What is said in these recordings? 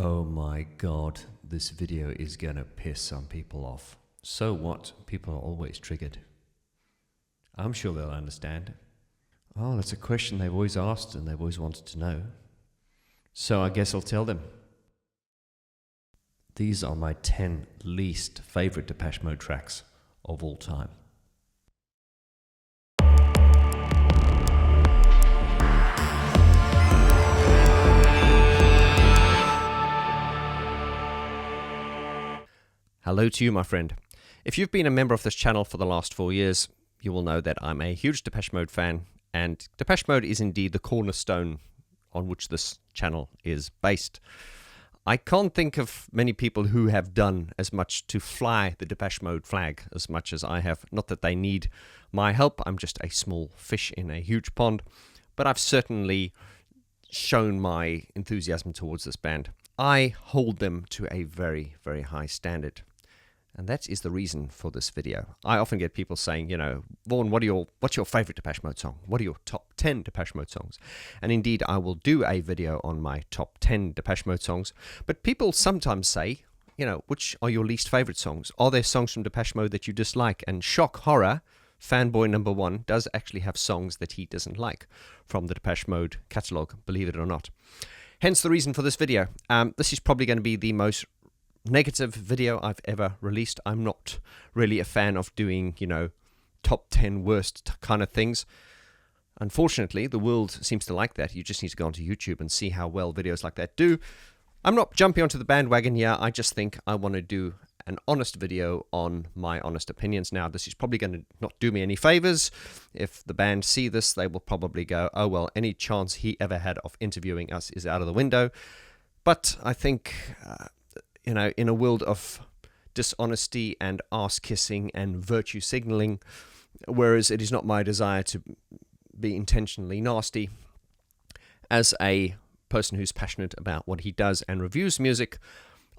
Oh my god, this video is gonna piss some people off. So what? People are always triggered. I'm sure they'll understand. Oh, that's a question they've always asked and they've always wanted to know. So I guess I'll tell them. These are my 10 least favorite Depeche Mode tracks of all time. Hello to you, my friend. If you've been a member of this channel for the last 4 years, you will know that I'm a huge Depeche Mode fan, and Depeche Mode is indeed the cornerstone on which this channel is based. I can't think of many people who have done as much to fly the Depeche Mode flag as much as I have. Not that they need my help, I'm just a small fish in a huge pond, but I've certainly shown my enthusiasm towards this band. I hold them to a very, very high standard. And that is the reason for this video. I often get people saying, Vaughan, what's your favorite Depeche Mode song? What are your top 10 Depeche Mode songs? And indeed, I will do a video on my top 10 Depeche Mode songs. But people sometimes say, which are your least favorite songs? Are there songs from Depeche Mode that you dislike? And shock horror, fanboy number one does actually have songs that he doesn't like from the Depeche Mode catalogue, believe it or not. Hence the reason for this video. This is probably going to be the most negative video I've ever released. I'm not really a fan of doing, top 10 worst kind of things. Unfortunately, the world seems to like that. You just need to go onto YouTube and see how well videos like that do. I'm not jumping onto the bandwagon here. I just think I want to do an honest video on my honest opinions. Now, this is probably going to not do me any favors. If the band see this, they will probably go, oh, well, any chance he ever had of interviewing us is out of the window. But I think, in a world of dishonesty and arse-kissing and virtue signaling, whereas it is not my desire to be intentionally nasty, as a person who's passionate about what he does and reviews music,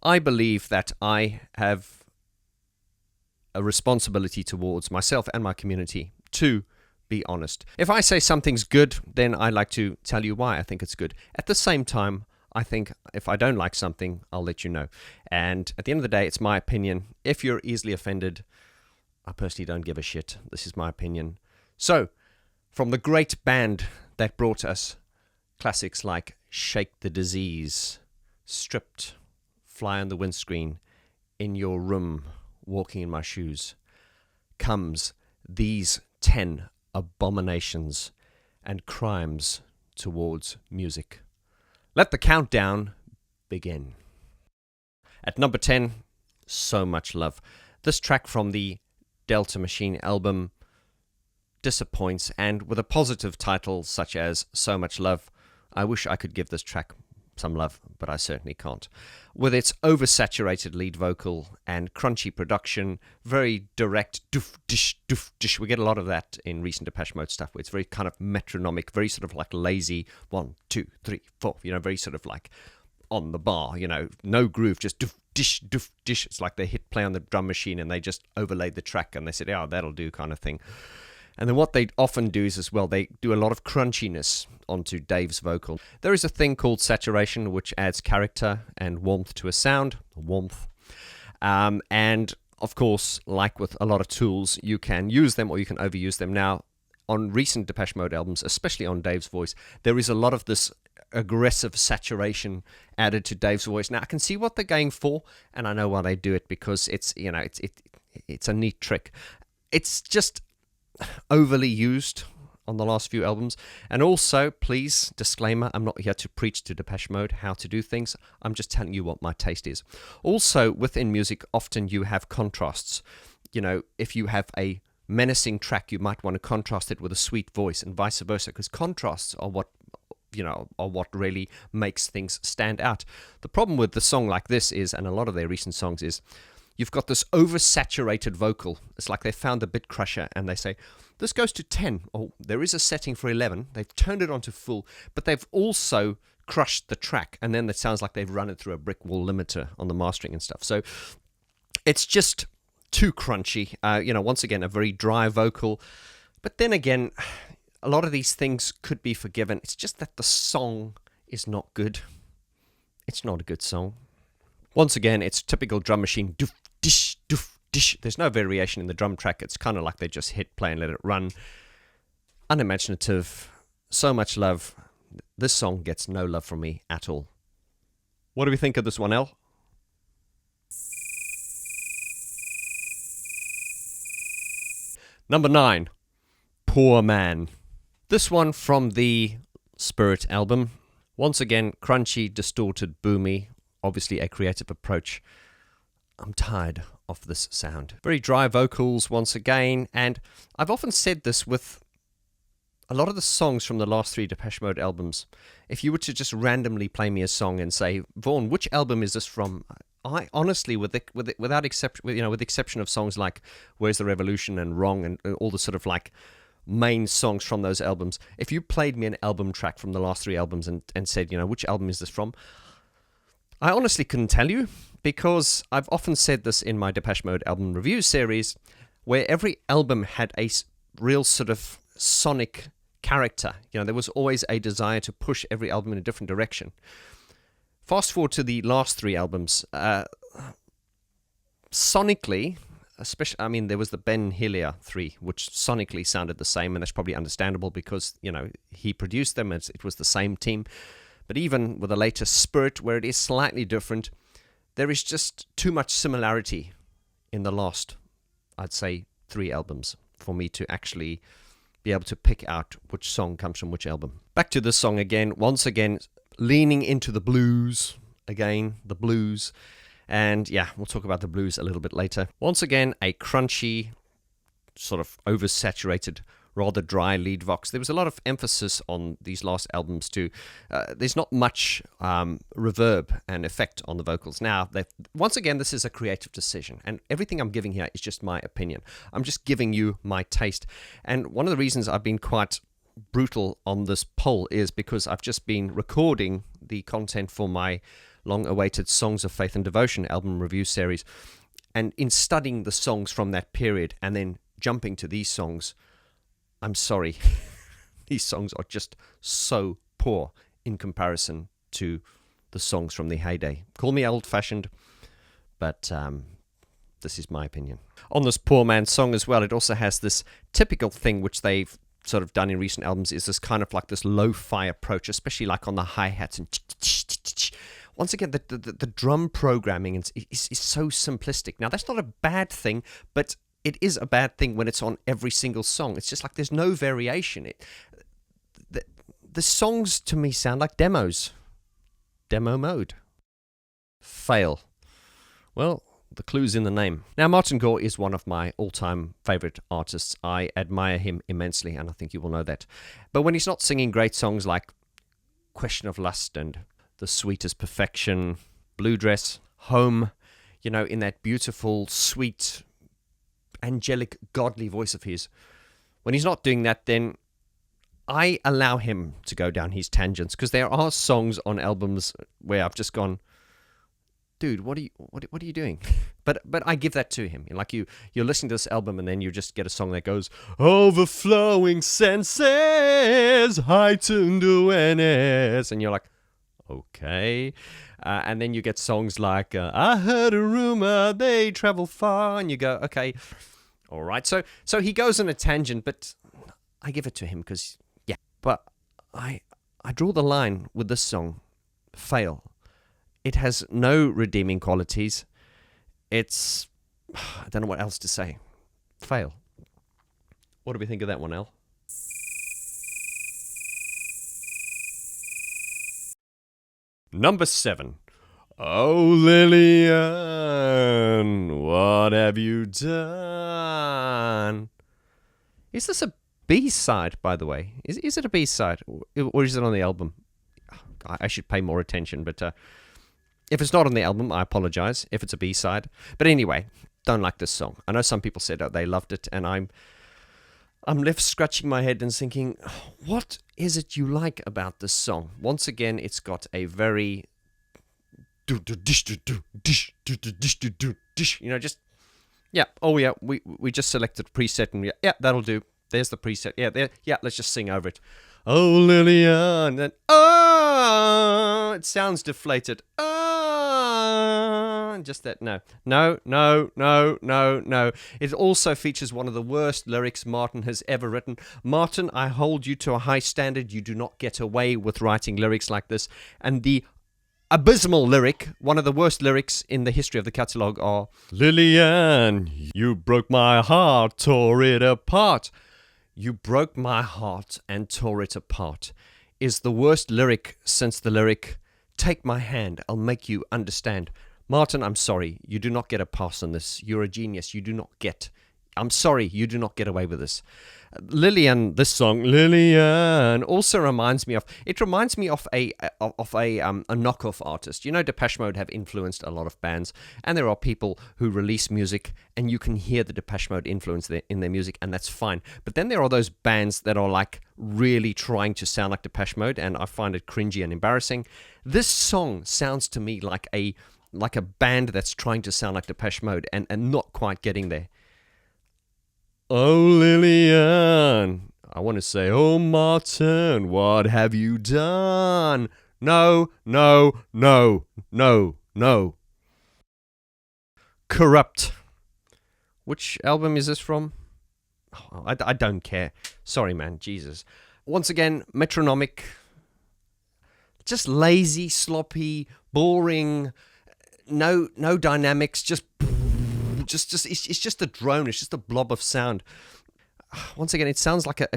I believe that I have a responsibility towards myself and my community to be honest. If I say something's good, then I like to tell you why I think it's good. At the same time, I think if I don't like something, I'll let you know. And at the end of the day, it's my opinion. If you're easily offended, I personally don't give a shit. This is my opinion. So, from the great band that brought us classics like Shake the Disease, Stripped, Fly on the Windscreen, In Your Room, Walking in My Shoes, comes these 10 abominations and crimes towards music. Let the countdown begin. At number 10, So Much Love. This track from the Delta Machine album disappoints, and with a positive title such as So Much Love, I wish I could give this track some love, but I certainly can't. With its oversaturated lead vocal and crunchy production, very direct doof dish. We get a lot of that in recent Depeche Mode stuff, where it's very kind of metronomic, very sort of like lazy 1, 2, 3, 4, very sort of like on the bar, no groove, just doof dish. It's like they hit play on the drum machine and they just overlaid the track and they said, oh, that'll do, kind of thing. And then what they often do is, as well, they do a lot of crunchiness onto Dave's vocal. There is a thing called saturation, which adds character and warmth to a sound. And, of course, like with a lot of tools, you can use them or you can overuse them. Now, on recent Depeche Mode albums, especially on Dave's voice, there is a lot of this aggressive saturation added to Dave's voice. Now, I can see what they're going for, and I know why they do it, because it's a neat trick. It's just overly used on the last few albums. And also, please, disclaimer, I'm not here to preach to Depeche Mode how to do things. I'm just telling you what my taste is. Also, within music, often you have contrasts. If you have a menacing track, you might want to contrast it with a sweet voice, and vice versa, because contrasts are what really makes things stand out. The problem with the song like this is, and a lot of their recent songs is, you've got this oversaturated vocal. It's like they found the bit crusher and they say, this goes to 10. Oh, there is a setting for 11. They've turned it onto full, but they've also crushed the track. And then it sounds like they've run it through a brick wall limiter on the mastering and stuff. So it's just too crunchy. Once again, a very dry vocal. But then again, a lot of these things could be forgiven. It's just that the song is not good. It's not a good song. Once again, it's typical drum machine. Doof, dish, doof, dish. There's no variation in the drum track. It's kind of like they just hit play and let it run. Unimaginative. So much love. This song gets no love from me at all. What do we think of this one, El? Number 9, Poor Man. This one from the Spirit album. Once again, crunchy, distorted, boomy. Obviously a creative approach. I'm tired of this sound. Very dry vocals once again. And I've often said this with a lot of the songs from the last 3 Depeche Mode albums. If you were to just randomly play me a song and say, Vaughan, which album is this from? I honestly, with the exception of songs like "Where's the Revolution" and "Wrong" and all the sort of like main songs from those albums, if you played me an album track from the last 3 albums and said, which album is this from, I honestly couldn't tell you, because I've often said this in my Depeche Mode album review series, where every album had a real sort of sonic character. There was always a desire to push every album in a different direction. Fast forward to the last 3 albums. Sonically, especially, there was the Ben Hillier 3, which sonically sounded the same, and that's probably understandable because, he produced them, it was the same team. But even with the latest Spirit, where it is slightly different, there is just too much similarity in the last, I'd say, 3 albums for me to actually be able to pick out which song comes from which album. Back to this song again, once again, leaning into the blues, the blues. And yeah, we'll talk about the blues a little bit later. Once again, a crunchy, sort of oversaturated, rather dry lead vox. There was a lot of emphasis on these last albums too. There's not much reverb and effect on the vocals. Now, once again, this is a creative decision, and everything I'm giving here is just my opinion. I'm just giving you my taste. And one of the reasons I've been quite brutal on this poll is because I've just been recording the content for my long-awaited Songs of Faith and Devotion album review series, and in studying the songs from that period and then jumping to these songs, I'm sorry, these songs are just so poor in comparison to the songs from the heyday. Call me old-fashioned, but this is my opinion. On this Poor Man song as well, it also has this typical thing which they've sort of done in recent albums, is this kind of like this lo-fi approach, especially like on the hi-hats. And once again, the drum programming is so simplistic. Now, that's not a bad thing, but it is a bad thing when it's on every single song. It's just like there's no variation. The songs to me sound like demos. Demo mode. Fail. Well, the clue's in the name. Now, Martin Gore is one of my all-time favorite artists. I admire him immensely, and I think you will know that. But when he's not singing great songs like Question of Lust and The Sweetest Perfection, Blue Dress, Home, in that beautiful, sweet, angelic, godly voice of his, when he's not doing that, then I allow him to go down his tangents, because there are songs on albums where I've just gone, dude, what are you doing? But I give that to him. Like you're listening to this album and then you just get a song that goes, overflowing senses, heightened awareness, and you're like, okay. And then you get songs like, I heard a rumor, they travel far, and you go, okay, all right. So he goes on a tangent, but I give it to him because, yeah. But I draw the line with this song, Fail. It has no redeeming qualities. It's, I don't know what else to say. Fail. What do we think of that one, El? Number 7. Oh, Lilian, what have you done? Is this a B-side, by the way? Is it a B-side? Or is it on the album? I should pay more attention, but if it's not on the album, I apologize if it's a B-side. But anyway, don't like this song. I know some people said they loved it, and I'm left scratching my head and thinking, what is it you like about this song? Once again, it's got a very just, yeah, oh yeah, we just selected preset, and yeah, that'll do. There's the preset. Yeah, let's just sing over it. Oh, Lilian, and it sounds deflated. Just that. No. It also features one of the worst lyrics Martin has ever written. Martin, I hold you to a high standard. You do not get away with writing lyrics like this. And the abysmal lyric, one of the worst lyrics in the history of the catalogue, are Lilian, you broke my heart, tore it apart. You broke my heart and tore it apart is the worst lyric since the lyric, take my hand, I'll make you understand. Martin, I'm sorry, you do not get a pass on this. You're a genius. I'm sorry, you do not get away with this. Lilian, this song, Lilian, also reminds me of a knockoff artist. You know, Depeche Mode have influenced a lot of bands, and there are people who release music, and you can hear the Depeche Mode influence in their music, and that's fine. But then there are those bands that are like really trying to sound like Depeche Mode, and I find it cringy and embarrassing. This song sounds to me like a band that's trying to sound like Depeche Mode and not quite getting there. Oh, Lilian, I want to say, oh, Martin, what have you done? No. Corrupt. Which album is this from? Oh, I don't care. Sorry, man, Jesus. Once again, metronomic, just lazy, sloppy, boring, no dynamics, just it's just a drone. It's just a blob of sound. Once again, it sounds like a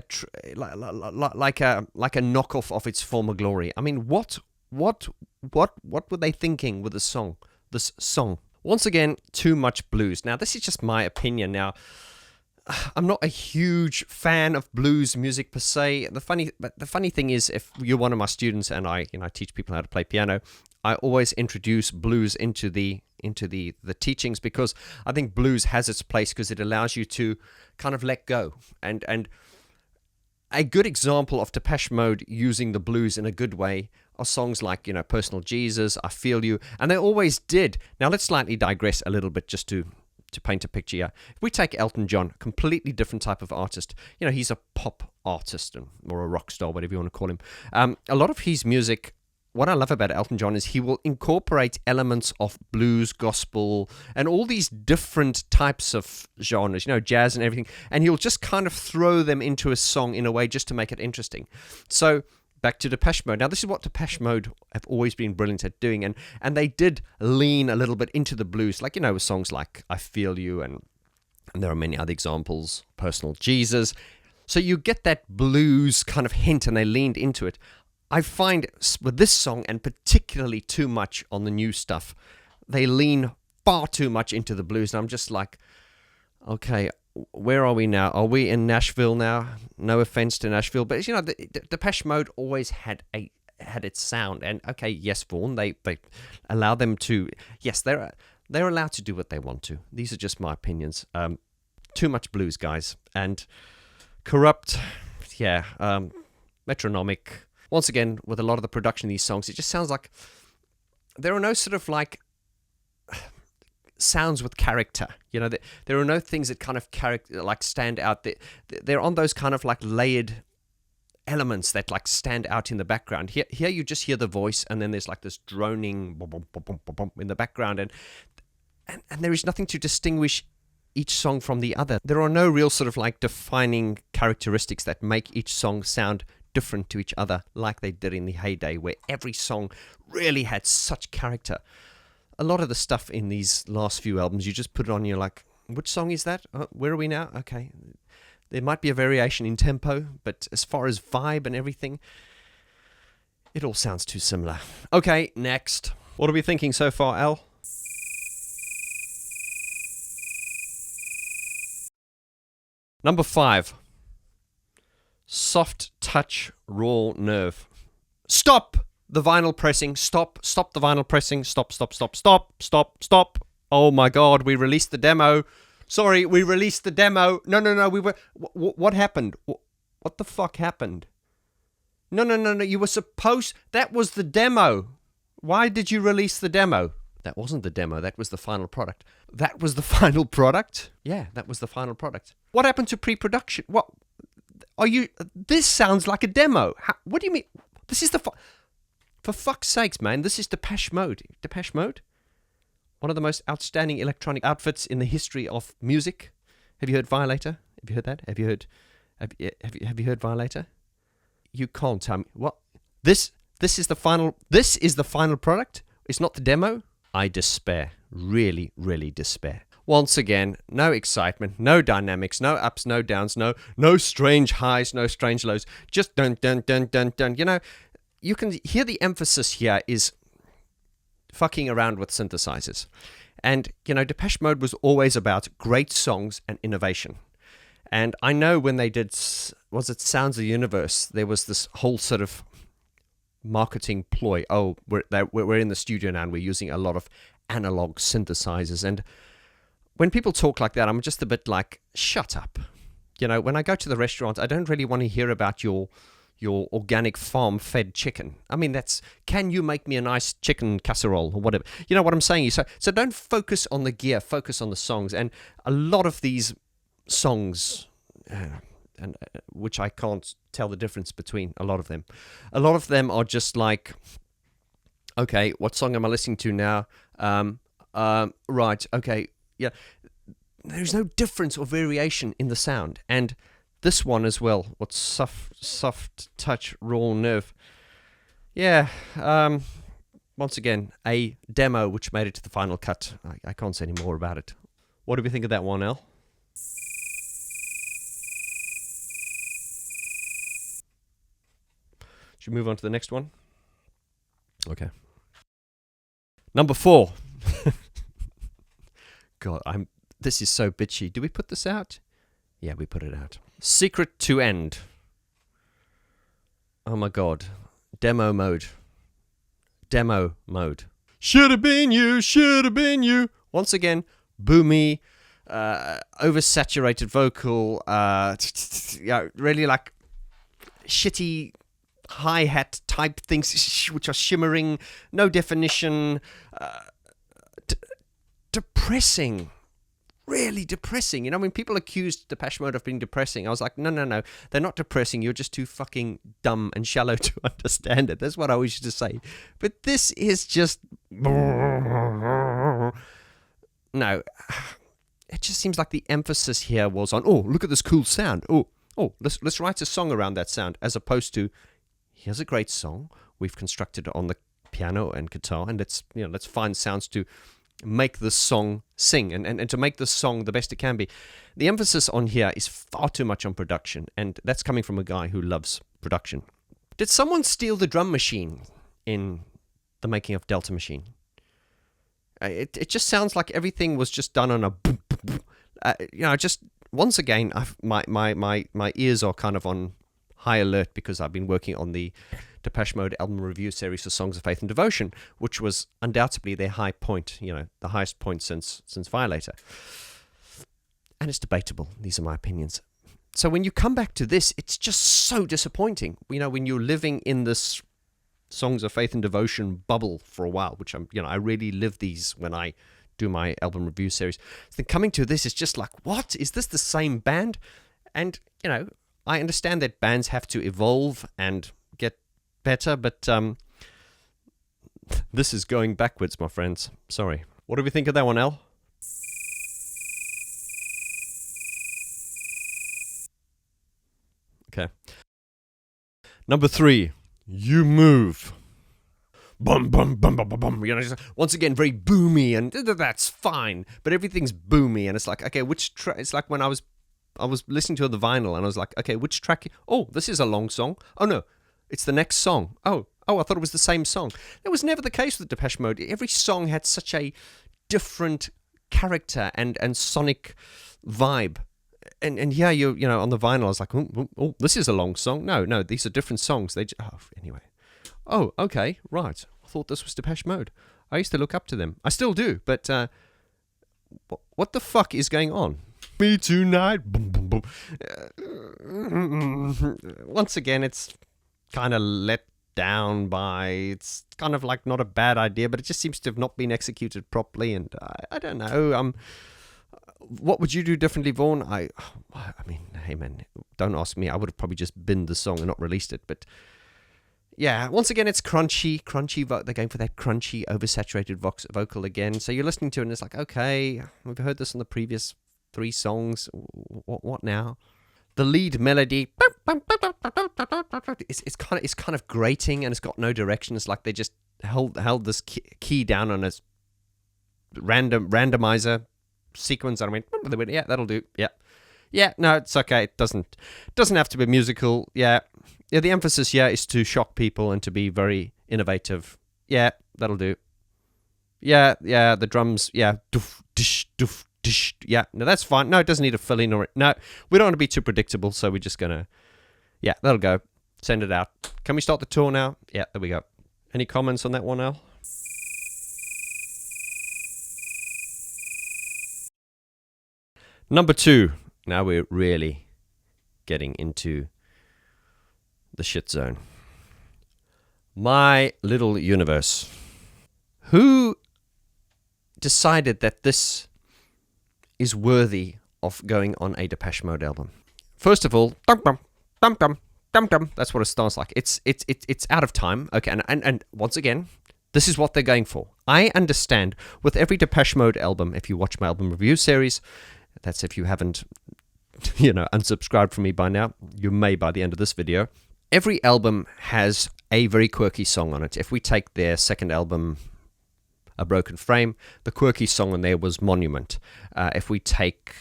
knockoff of its former glory. I mean, what were they thinking with this song? Once again, too much blues. Now, this is just my opinion. Now, I'm not a huge fan of blues music per se. The funny thing is, if you're one of my students and I teach people how to play piano, I always introduce blues into the teachings, because I think blues has its place because it allows you to kind of let go. And a good example of Depeche Mode using the blues in a good way are songs like, Personal Jesus, I Feel You, and they always did. Now let's slightly digress a little bit just to paint a picture here. If we take Elton John, completely different type of artist. He's a pop artist or a rock star, whatever you want to call him. A lot of his music, what I love about Elton John is he will incorporate elements of blues, gospel, and all these different types of genres, jazz and everything, and he'll just kind of throw them into a song in a way just to make it interesting. So back to Depeche Mode. Now, this is what Depeche Mode have always been brilliant at doing, and they did lean a little bit into the blues, like, with songs like I Feel You, and there are many other examples, Personal Jesus. So you get that blues kind of hint, and they leaned into it. I find with this song, and particularly too much on the new stuff, they lean far too much into the blues. And I'm just like, okay, where are we now? Are we in Nashville now? No offense to Nashville, but the Depeche Mode always had its sound. And okay, yes, Vaughan, they allow them to. Yes, they're allowed to do what they want to. These are just my opinions. Too much blues, guys, and corrupt. Yeah, metronomic. Once again, with a lot of the production of these songs, it just sounds like there are no sort of like sounds with character. There are no things that kind of stand out. They're on those kind of like layered elements that like stand out in the background. Here you just hear the voice, and then there's like this droning boom, boom, boom, boom, boom, boom in the background, and there is nothing to distinguish each song from the other. There are no real sort of like defining characteristics that make each song sound different to each other like they did in the heyday, where every song really had such character. A lot of the stuff in these last few albums, you just put it on, you're like, which song is that? Where are we now? Okay. There might be a variation in tempo, but as far as vibe and everything, it all sounds too similar. Okay, next. What are we thinking so far, Al? Number 5. Soft touch, raw nerve. Stop the vinyl pressing. Stop the vinyl pressing. Stop. Oh my God, we released the demo. Sorry, we released the demo. No, we were... What happened? What the fuck happened? No, you were supposed... That was the demo. Why did you release the demo? That wasn't the demo. That was the final product. That was the final product? Yeah, that was the final product. What happened to pre-production? What... Are you... This sounds like a demo. What do you mean? This is the... For fuck's sakes, man, this is Depeche Mode. Depeche Mode? One of the most outstanding electronic outfits in the history of music. Have you heard Violator? Have you heard that? Have you heard Violator? You can't tell me what this is the final product? It's not the demo? I despair. Really, really despair. Once again, no excitement, no dynamics, no ups, no downs, no strange highs, no strange lows. Just dun dun dun dun dun. You know, you can hear the emphasis here is fucking around with synthesizers. And, you know, Depeche Mode was always about great songs and innovation. And I know when they did, was it Sounds of the Universe, there was this whole sort of marketing ploy. Oh, we're in the studio now and we're using a lot of analog synthesizers. And when people talk like that, I'm just a bit like, shut up. You know, when I go to the restaurant, I don't really want to hear about your organic farm-fed chicken. I mean, can you make me a nice chicken casserole or whatever? You know what I'm saying? So don't focus on the gear, focus on the songs. And a lot of these songs, which I can't tell the difference between a lot of them are just like, okay, what song am I listening to now? Right, okay, yeah. There's no difference or variation in the sound. And this one as well, what's soft touch, raw nerve. Yeah, once again, a demo which made it to the final cut. I can't say any more about it. What do we think of that one, Al? Should we move on to the next one? Okay. Number 4. God, this is so bitchy. Do we put this out? Yeah, we put it out. Secret to End. Oh my God. Demo mode. Should have been you. Once again, boomy, oversaturated vocal, really like shitty hi-hat type things which are shimmering, no definition, depressing. Really depressing. You know, when people accused Depeche Mode of being depressing, I was like, no, they're not depressing. You're just too fucking dumb and shallow to understand it. That's what I always used to say. But this is just... No. It just seems like the emphasis here was on, oh, look at this cool sound. Oh, let's write a song around that sound, as opposed to, here's a great song. We've constructed it on the piano and guitar, and let's find sounds to make the song sing and to make the song the best it can be. The emphasis on here is far too much on production, and that's coming from a guy who loves production. Did someone steal the drum machine in the making of Delta Machine? It just sounds like everything was just done on a just once again my ears are kind of on high alert because I've been working on the Depeche Mode album review series for Songs of Faith and Devotion, which was undoubtedly their high point, the highest point since Violator. And it's debatable. These are my opinions. So when you come back to this, it's just so disappointing. When you're living in this Songs of Faith and Devotion bubble for a while, which I really live these when I do my album review series. Then coming to this is just like, what? Is this the same band? And, I understand that bands have to evolve and get better, but this is going backwards, my friends. Sorry. What do we think of that one, Al? Okay. Number 3, You Move. Bum, bum, bum, bum, bum, bum. Just, once again, very boomy, and that's fine, but everything's boomy, and it's like, okay, which track? It's like when I was listening to the vinyl, and I was like, okay, which track? Oh, this is a long song. Oh, no, it's the next song. Oh, I thought it was the same song. That was never the case with Depeche Mode. Every song had such a different character and sonic vibe. And yeah, on the vinyl, I was like, oh, this is a long song. No, these are different songs. Anyway. Oh, okay, right. I thought this was Depeche Mode. I used to look up to them. I still do, but what the fuck is going on? Me tonight. Boom, boom, boom. Once again, it's kind of let down by, it's kind of like not a bad idea, but it just seems to have not been executed properly, and I don't know. What would you do differently, Vaughn? I mean, hey man, don't ask me. I would have probably just binned the song and not released it, but yeah, once again, it's crunchy. They're going for that crunchy, oversaturated vocal again. So you're listening to it and it's like, okay, we've heard this on the previous 3 songs. What now? The lead melody, it's kind of grating and it's got no direction. It's like they just held this key down on a randomizer sequence and I went, yeah, that'll do. Yeah, no, it's okay. It doesn't have to be musical. Yeah, the emphasis is to shock people and to be very innovative. Yeah, that'll do. Yeah, the drums. Yeah, doof, dish, doof, dish. Yeah, no, that's fine. No, it doesn't need a fill in no. We don't want to be too predictable, so we're just gonna. Yeah, that'll go. Send it out. Can we start the tour now? Yeah, there we go. Any comments on that one, Al? Number 2. Now we're really getting into the shit zone. My Little Universe. Who decided that this is worthy of going on a Depeche Mode album? First of all, dum dum dum dum dum dum. That's what it starts like. It's out of time. Okay, and once again, this is what they're going for. I understand with every Depeche Mode album, if you watch my album review series, that's if you haven't, unsubscribed from me by now. You may by the end of this video. Every album has a very quirky song on it. If we take their second album, A Broken Frame, the quirky song on there was Monument. If we take,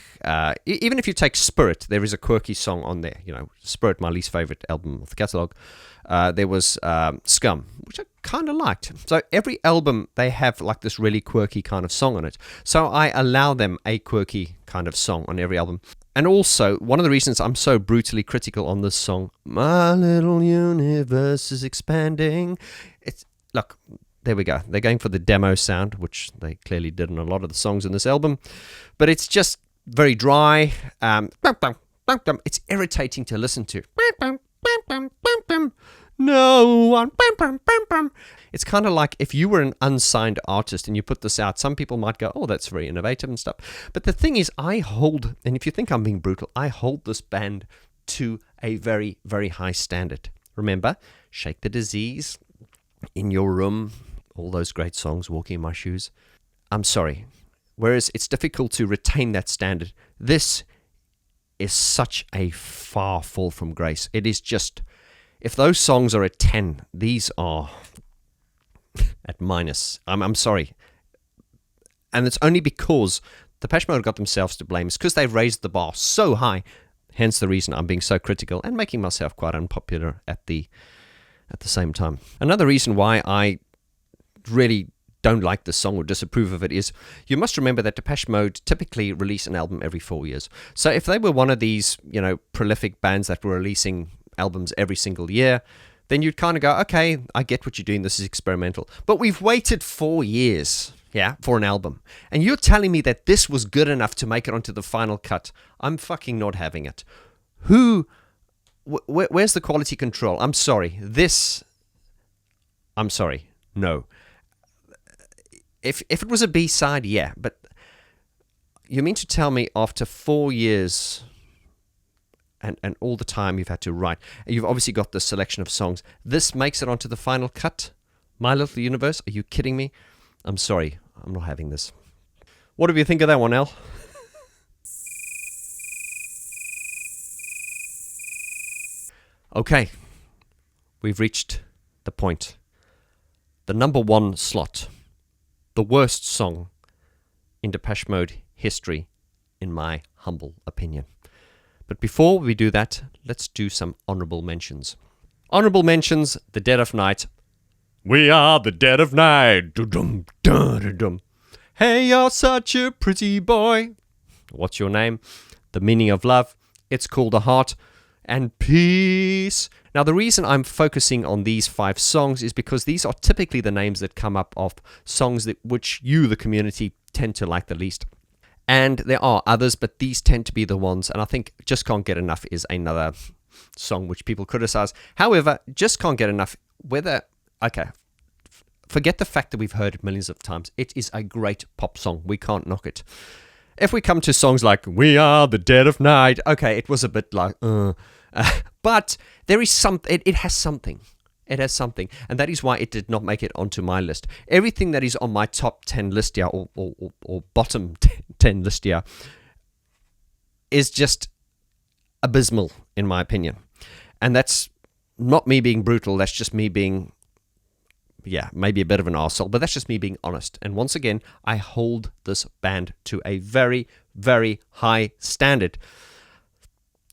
even if you take Spirit, there is a quirky song on there. Spirit, my least favorite album of the catalogue. There was Scum, which I kind of liked. So every album, they have like this really quirky kind of song on it. So I allow them a quirky kind of song on every album. And also, one of the reasons I'm so brutally critical on this song, My Little Universe is Expanding. Look, there we go. They're going for the demo sound, which they clearly did in a lot of the songs in this album. But it's just very dry. It's irritating to listen to. No one. It's kind of like if you were an unsigned artist and you put this out, some people might go, oh, that's very innovative and stuff. But the thing is, and if you think I'm being brutal, I hold this band to a very, very high standard. Remember, Shake the Disease, In Your Room, all those great songs, Walking in My Shoes. I'm sorry. Whereas it's difficult to retain that standard, this is such a far fall from grace. It is just, if those songs are at 10, these are at minus. I'm sorry. And it's only because Depeche Mode got themselves to blame. It's because they've raised the bar so high. Hence the reason I'm being so critical and making myself quite unpopular at the same time. Another reason why I really don't like this song or disapprove of it is you must remember that Depeche Mode typically release an album every 4 years. So if they were one of these, prolific bands that were releasing albums every single year, then you'd kind of go, okay, I get what you're doing. This is experimental. But we've waited 4 years, for an album. And you're telling me that this was good enough to make it onto the final cut. I'm fucking not having it. Where's the quality control? I'm sorry. No. If it was a B-side, yeah. But you mean to tell me after 4 years and all the time you've had to write, you've obviously got this selection of songs, this makes it onto the final cut? My Little Universe? Are you kidding me? I'm sorry. I'm not having this. What do you think of that one, Al? Okay. We've reached the point. The number 1 slot. The worst song in Depeche Mode history, in my humble opinion. But before we do that, let's do some honorable mentions. Honorable mentions, The Dead of Night. We are the dead of night. Dum dum dum. Hey, you're such a pretty boy. What's your name? The Meaning of Love. It's Called a Heart. And Peace. Now, the reason I'm focusing on these 5 songs is because these are typically the names that come up of songs which you, the community, tend to like the least. And there are others, but these tend to be the ones. And I think Just Can't Get Enough is another song which people criticize. However, Just Can't Get Enough, forget the fact that we've heard it millions of times. It is a great pop song. We can't knock it. If we come to songs like We Are the Dead of Night, okay, it was a bit like, but there is it has something. It has something. And that is why it did not make it onto my list. Everything that is on my top 10 list here, or bottom 10 list here, is just abysmal, in my opinion. And that's not me being brutal. That's just me being, maybe a bit of an arsehole. But that's just me being honest. And once again, I hold this band to a very, very high standard.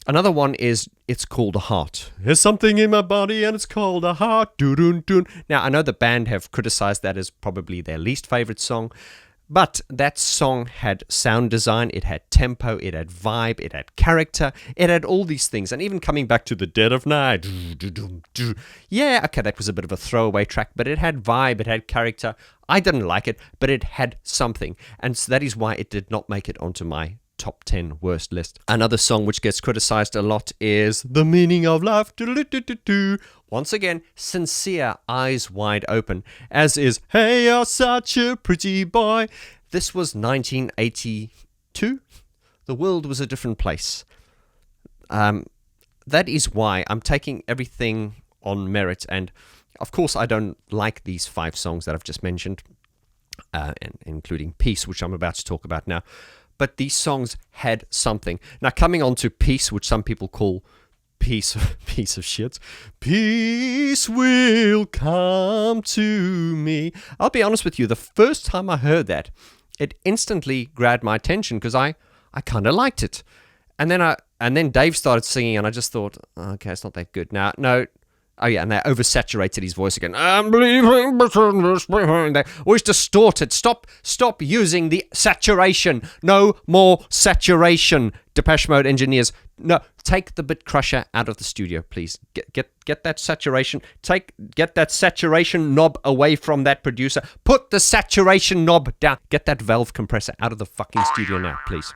Another one is It's Called a Heart. There's something in my body and it's called a heart. Doo-doo-doo. Now, I know the band have criticized that as probably their least favorite song, but that song had sound design, it had tempo, it had vibe, it had character, it had all these things. And even coming back to The Dead of Night, yeah, okay, that was a bit of a throwaway track, but it had vibe, it had character. I didn't like it, but it had something. And so that is why it did not make it onto my top 10 worst list. Another song which gets criticized a lot is The Meaning of Life. Once again, sincere, eyes wide open, as is Hey, You're Such a Pretty Boy. This was 1982. The world was a different place. That is why I'm taking everything on merit. And of course, I don't like these 5 songs that I've just mentioned, including Peace, which I'm about to talk about now. But these songs had something. Now, coming on to Peace, which some people call piece of shit. Peace will come to me. I'll be honest with you, the first time I heard that, it instantly grabbed my attention because I kind of liked it. And then Dave started singing, and I just thought, okay, it's not that good. Now, no. Oh, yeah, and they oversaturated his voice again. I'm leaving bitterness behind. They always distorted. Stop using the saturation. No more saturation, Depeche Mode engineers. No, take the bit crusher out of the studio, please. Get that saturation. Get that saturation knob away from that producer. Put the saturation knob down. Get that valve compressor out of the fucking studio now, please.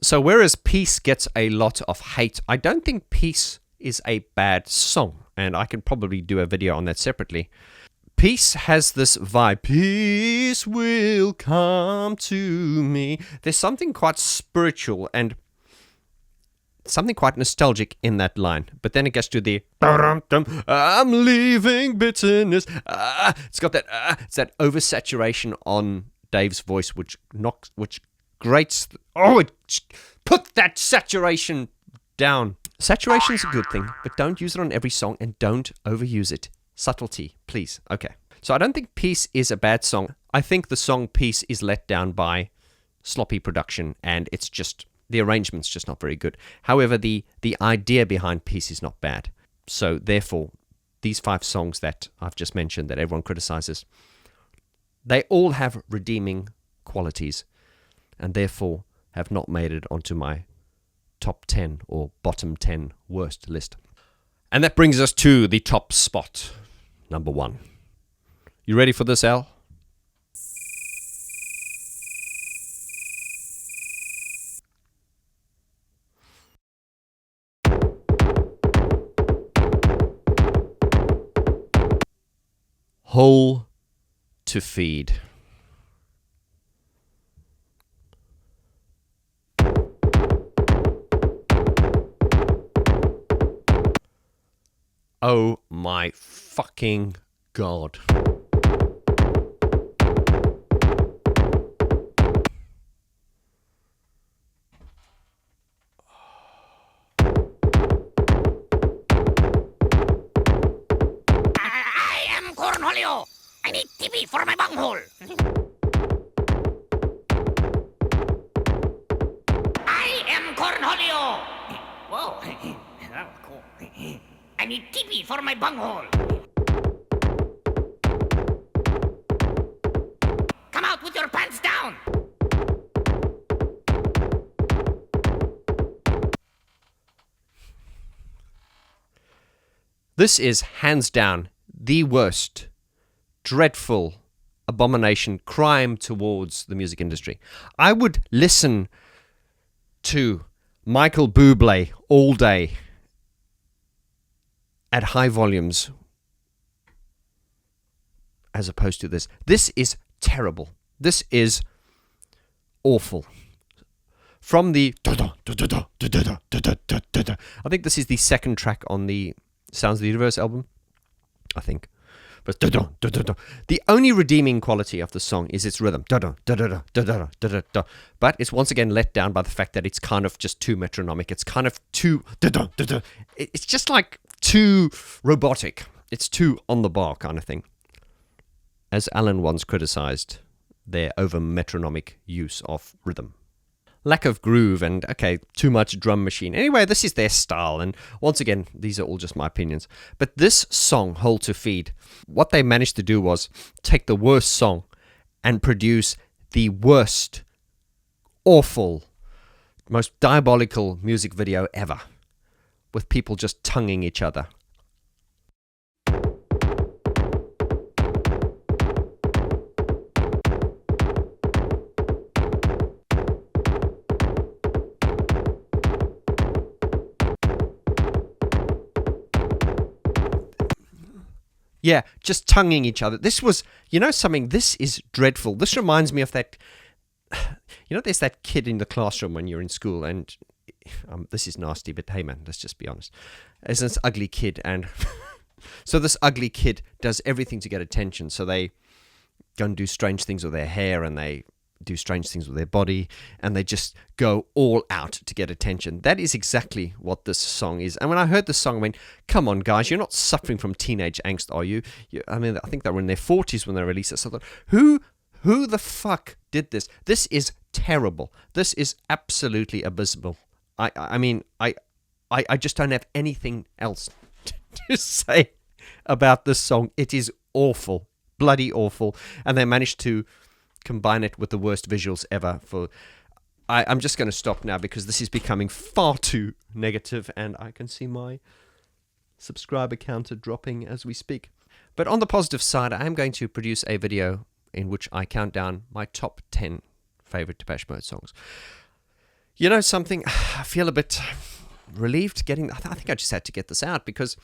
So whereas Peace gets a lot of hate, I don't think Peace is a bad song. And I can probably do a video on that separately. Peace has this vibe. Peace will come to me. There's something quite spiritual and something quite nostalgic in that line. But then it gets to the I'm leaving bitterness. It's got that it's that oversaturation on Dave's voice which grates. Put that saturation down. Saturation's a good thing, but don't use it on every song and don't overuse it. Subtlety, please. Okay. So I don't think Peace is a bad song. I think the song Peace is let down by sloppy production and it's just, the arrangement's just not very good. However, the idea behind Peace is not bad. So therefore, these 5 songs that I've just mentioned that everyone criticizes, they all have redeeming qualities and therefore have not made it onto my top 10 or bottom 10 worst list. And that brings us to the top spot, number 1. You ready for this, Al? Hole to Feed. Oh my fucking God. I am Cornholio. I need TV for my bunghole. I am Cornholio. Whoa. That was cool. I need TV for my bunghole. Come out with your pants down. This is hands down the worst, dreadful abomination, crime towards the music industry. I would listen to Michael Bublé all day at high volumes as opposed to this. This is terrible. This is awful. From the I think this is the second track on the Sounds of the Universe album. I think. But the only redeeming quality of the song is its rhythm. But it's once again let down by the fact that it's kind of just too metronomic. It's kind of too. It's just like too robotic. It's too on the bar kind of thing. As Alan once criticized their over metronomic use of rhythm. Lack of groove and, okay, too much drum machine. Anyway, this is their style. And once again, these are all just my opinions. But this song, Hold to Feed, what they managed to do was take the worst song and produce the worst, awful, most diabolical music video ever. With people just tonguing each other. Yeah, just tonguing each other. This was, something, this is dreadful. This reminds me of that, there's that kid in the classroom when you're in school, and this is nasty, but hey man, let's just be honest. There's this ugly kid, and so this ugly kid does everything to get attention. So they go and do strange things with their hair, and they do strange things with their body, and they just go all out to get attention. That is exactly what this song is. And when I heard this song, I went, come on guys, you're not suffering from teenage angst, are you? I think they were in their 40s when they released this. I thought, who the fuck did this? This is terrible. This is absolutely abysmal. I just don't have anything else to say about this song. It is awful, bloody awful. And they managed to combine it with the worst visuals ever. I'm just going to stop now because this is becoming far too negative, and I can see my subscriber counter dropping as we speak. But on the positive side, I am going to produce a video in which I count down my top 10 favorite Depeche Mode songs. You know something? I feel a bit relieved I think I just had to get this out, because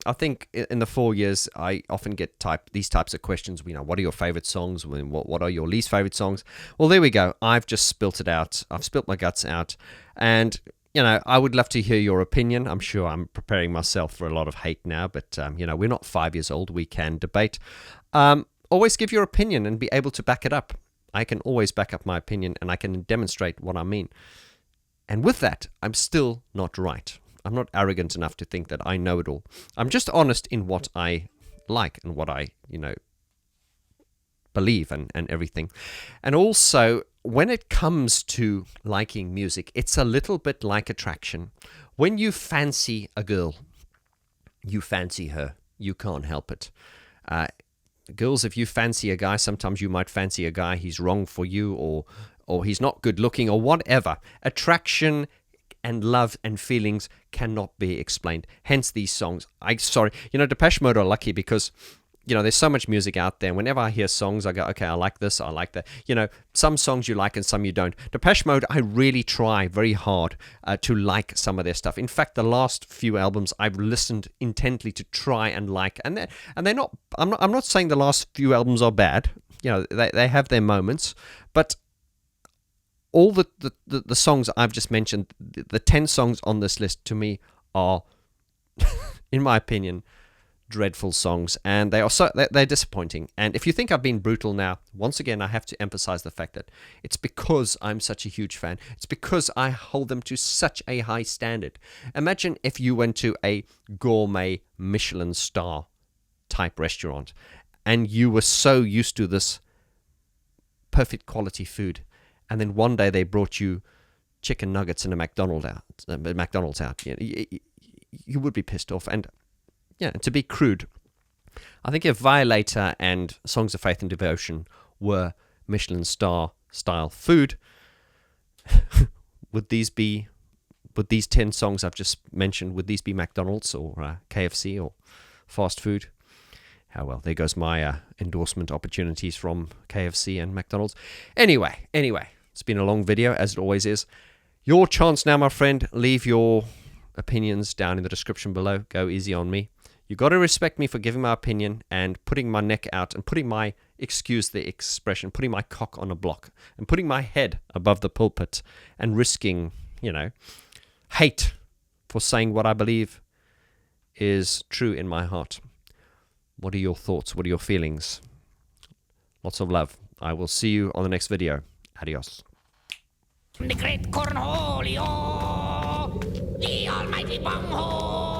I think in the 4 years I often get these types of questions. What are your favorite songs? What are your least favorite songs? Well, there we go. I've just spilt it out. I've spilt my guts out, and I would love to hear your opinion. I'm sure I'm preparing myself for a lot of hate now, but we're not 5 years old. We can debate. Always give your opinion and be able to back it up. I can always back up my opinion, and I can demonstrate what I mean. And with that, I'm still not right. I'm not arrogant enough to think that I know it all. I'm just honest in what I like and what I, believe and everything. And also, when it comes to liking music, it's a little bit like attraction. When you fancy a girl, you fancy her. You can't help it. Girls, if you fancy a guy, sometimes you might fancy a guy, he's wrong for you, or he's not good looking, or whatever. Attraction and love and feelings cannot be explained. Hence these songs. Depeche Mode are lucky because, there's so much music out there. Whenever I hear songs, I go, okay, I like this, I like that. Some songs you like and some you don't. Depeche Mode, I really try very hard to like some of their stuff. In fact, the last few albums I've listened intently to try and like, and they're not. I'm not saying the last few albums are bad. They have their moments, but all the songs I've just mentioned, the 10 songs on this list, to me are, in my opinion, dreadful songs, and they're disappointing. And if you think I've been brutal now, once again, I have to emphasize the fact that it's because I'm such a huge fan. It's because I hold them to such a high standard. Imagine if you went to a gourmet Michelin star type restaurant, and you were so used to this perfect quality food, and then one day they brought you chicken nuggets in a McDonald's out. You would be pissed off. And to be crude, I think if Violator and Songs of Faith and Devotion were Michelin star style food, would these 10 songs I've just mentioned, would these be McDonald's or KFC or fast food? Well, there goes my endorsement opportunities from KFC and McDonald's. Anyway, it's been a long video, as it always is. Your chance now, my friend. Leave your opinions down in the description below. Go easy on me. You got to respect me for giving my opinion and putting my neck out and putting my, excuse the expression, putting my cock on a block and putting my head above the pulpit and risking, hate for saying what I believe is true in my heart. What are your thoughts? What are your feelings? Lots of love. I will see you on the next video. Adios. The great Cornholio, the almighty bunghole.